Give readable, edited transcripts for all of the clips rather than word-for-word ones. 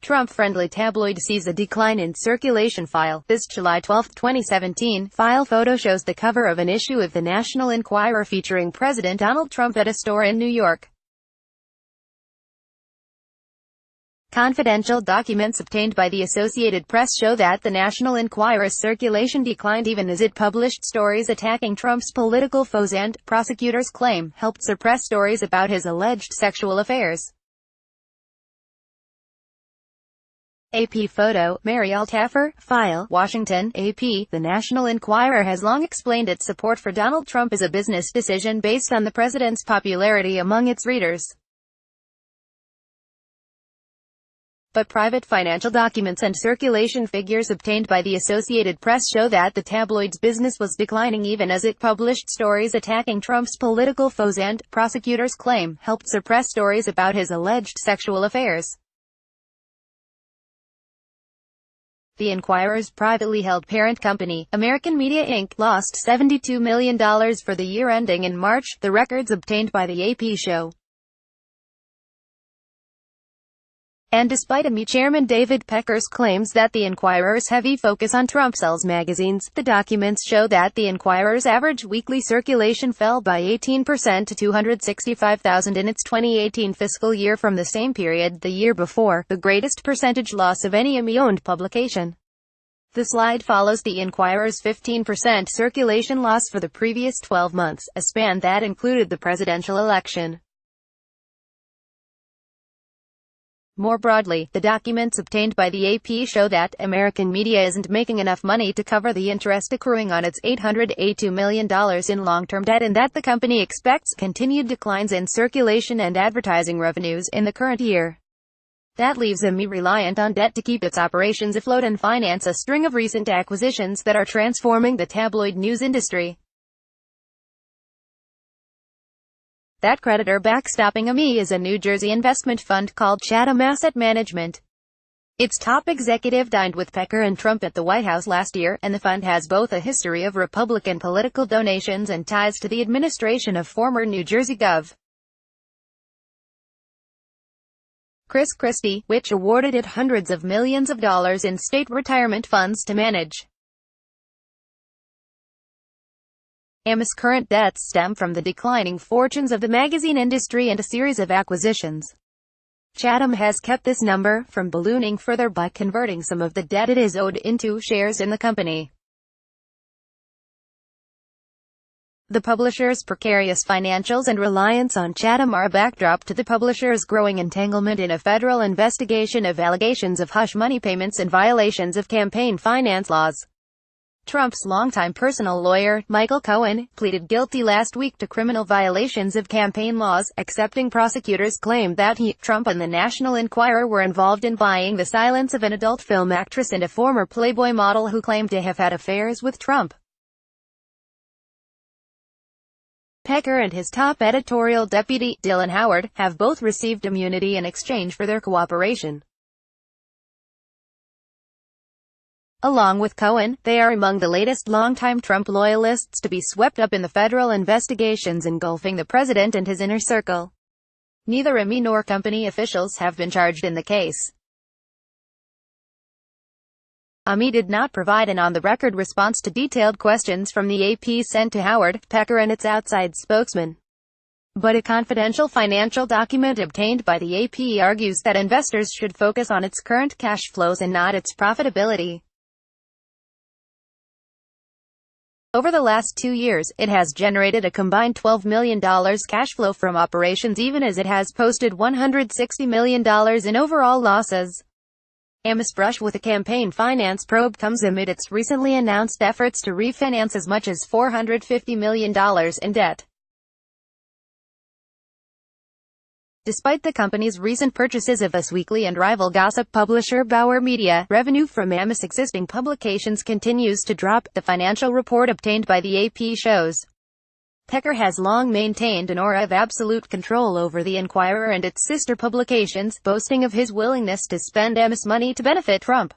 Trump-friendly tabloid sees a decline in circulation. File. This July 12, 2017, file photo shows the cover of an issue of the National Enquirer featuring President Donald Trump at a store in New York. Confidential documents obtained by the Associated Press show that the National Enquirer's circulation declined even as it published stories attacking Trump's political foes and, prosecutors claim, helped suppress stories about his alleged sexual affairs. AP photo, Mary Altaffer, file, Washington, AP. The National Enquirer has long explained its support for Donald Trump as a business decision based on the president's popularity among its readers. But private financial documents and circulation figures obtained by the Associated Press show that the tabloid's business was declining even as it published stories attacking Trump's political foes and, prosecutors claim, helped suppress stories about his alleged sexual affairs. The Enquirer's privately held parent company, American Media Inc., lost $72 million for the year ending in March, the records obtained by the AP show. And despite AMI Chairman David Pecker's claims that the Enquirer's heavy focus on Trump sells magazines, the documents show that the Enquirer's average weekly circulation fell by 18% to 265,000 in its 2018 fiscal year from the same period the year before, the greatest percentage loss of any AMI-owned publication. The slide follows the Enquirer's 15% circulation loss for the previous 12 months, a span that included the presidential election. More broadly, the documents obtained by the AP show that American media isn't making enough money to cover the interest accruing on its $882 million in long-term debt and that the company expects continued declines in circulation and advertising revenues in the current year. That leaves AMI reliant on debt to keep its operations afloat and finance a string of recent acquisitions that are transforming the tabloid news industry. That creditor backstopping AMI is a New Jersey investment fund called Chatham Asset Management. Its top executive dined with Pecker and Trump at the White House last year, and the fund has both a history of Republican political donations and ties to the administration of former New Jersey Gov. Chris Christie, which awarded it hundreds of millions of dollars in state retirement funds to manage. AMI's current debts stem from the declining fortunes of the magazine industry and a series of acquisitions. Chatham has kept this number from ballooning further by converting some of the debt it is owed into shares in the company. The publisher's precarious financials and reliance on Chatham are a backdrop to the publisher's growing entanglement in a federal investigation of allegations of hush money payments and violations of campaign finance laws. Trump's longtime personal lawyer, Michael Cohen, pleaded guilty last week to criminal violations of campaign laws, accepting prosecutors' claim that Trump and the National Enquirer were involved in buying the silence of an adult film actress and a former Playboy model who claimed to have had affairs with Trump. Pecker and his top editorial deputy, Dylan Howard, have both received immunity in exchange for their cooperation. Along with Cohen, they are among the latest longtime Trump loyalists to be swept up in the federal investigations engulfing the president and his inner circle. Neither AMI nor company officials have been charged in the case. AMI did not provide an on-the-record response to detailed questions from the AP sent to Howard, Pecker and its outside spokesman. But a confidential financial document obtained by the AP argues that investors should focus on its current cash flows and not its profitability. Over the last 2 years, it has generated a combined $12 million cash flow from operations even as it has posted $160 million in overall losses. AMI's brush with a campaign finance probe comes amid its recently announced efforts to refinance as much as $450 million in debt. Despite the company's recent purchases of Us Weekly and rival gossip publisher Bauer Media, revenue from AMI's existing publications continues to drop, the financial report obtained by the AP shows. Pecker has long maintained an aura of absolute control over the Enquirer and its sister publications, boasting of his willingness to spend AMI's money to benefit Trump.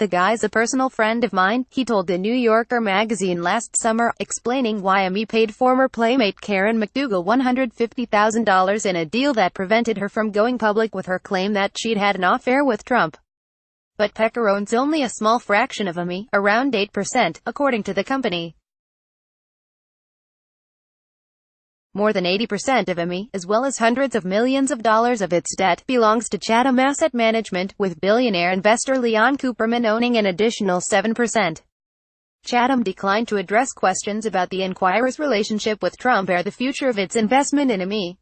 "The guy's a personal friend of mine," he told the New Yorker magazine last summer, explaining why Amy paid former Playmate Karen McDougal $150,000 in a deal that prevented her from going public with her claim that she'd had an affair with Trump. But Pecker owns only a small fraction of Amy, around 8%, according to the company. More than 80% of Amy, as well as hundreds of millions of dollars of its debt, belongs to Chatham Asset Management, with billionaire investor Leon Cooperman owning an additional 7%. Chatham declined to address questions about the Enquirer's relationship with Trump or the future of its investment in Amy.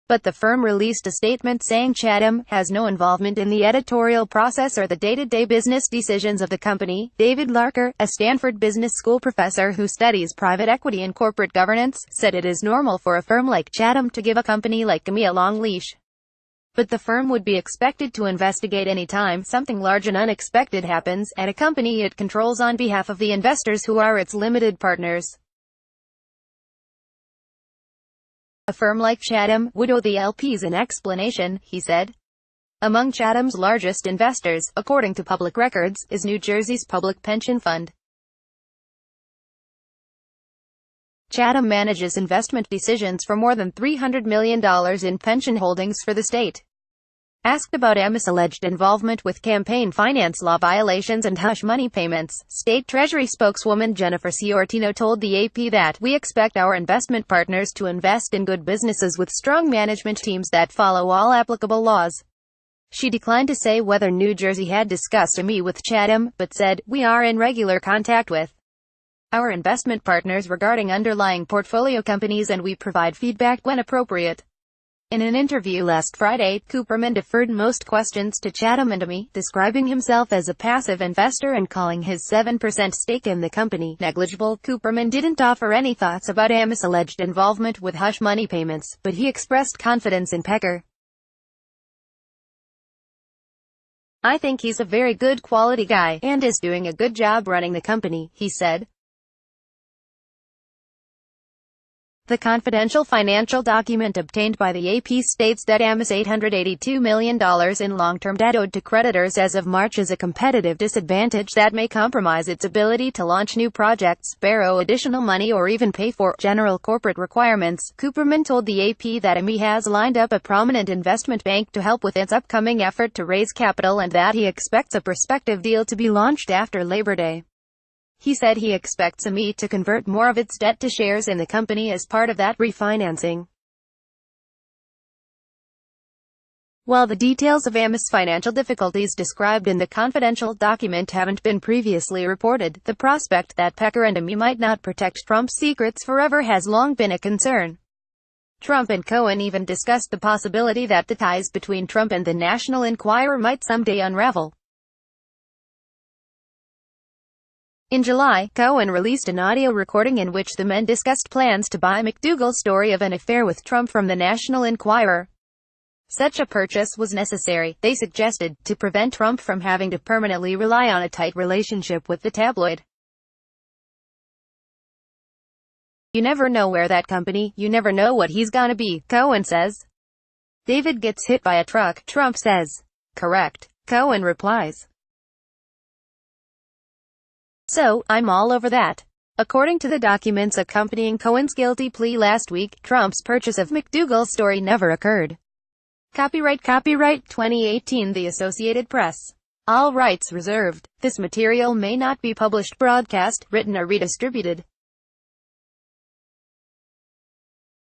But the firm released a statement saying Chatham has no involvement in the editorial process or the day-to-day business decisions of the company. David Larker, a Stanford Business School professor who studies private equity and corporate governance, said it is normal for a firm like Chatham to give a company like Amy a long leash. But the firm would be expected to investigate any time something large and unexpected happens at a company it controls on behalf of the investors who are its limited partners. A firm like Chatham would owe the LPs an explanation, he said. Among Chatham's largest investors, according to public records, is New Jersey's public pension fund. Chatham manages investment decisions for more than $300 million in pension holdings for the state. Asked about Amy's alleged involvement with campaign finance law violations and hush money payments, State Treasury spokeswoman Jennifer Ciortino told the AP that, "We expect our investment partners to invest in good businesses with strong management teams that follow all applicable laws." She declined to say whether New Jersey had discussed Amy with Chatham, but said, "We are in regular contact with our investment partners regarding underlying portfolio companies and we provide feedback when appropriate." In an interview last Friday, Cooperman deferred most questions to Chatham and Amy, describing himself as a passive investor and calling his 7% stake in the company negligible. Cooperman didn't offer any thoughts about Amy's alleged involvement with hush money payments, but he expressed confidence in Pecker. "I think he's a very good quality guy, and is doing a good job running the company," he said. The confidential financial document obtained by the AP states that Amy's $882 million in long-term debt owed to creditors as of March is a competitive disadvantage that may compromise its ability to launch new projects, borrow additional money or even pay for general corporate requirements. Cooperman told the AP that Amy has lined up a prominent investment bank to help with its upcoming effort to raise capital and that he expects a prospective deal to be launched after Labor Day. He said he expects Amy to convert more of its debt to shares in the company as part of that refinancing. While the details of Amy's financial difficulties described in the confidential document haven't been previously reported, the prospect that Pecker and Amy might not protect Trump's secrets forever has long been a concern. Trump and Cohen even discussed the possibility that the ties between Trump and the National Enquirer might someday unravel. In July, Cohen released an audio recording in which the men discussed plans to buy McDougal's story of an affair with Trump from the National Enquirer. Such a purchase was necessary, they suggested, to prevent Trump from having to permanently rely on a tight relationship with the tabloid. "You never know where that company, you never know what he's gonna be," Cohen says. David gets hit by a truck, Trump says. "Correct," Cohen replies. "So, I'm all over that." According to the documents accompanying Cohen's guilty plea last week, Trump's purchase of McDougal's story never occurred. Copyright 2018 The Associated Press. All rights reserved. This material may not be published, broadcast, written or redistributed.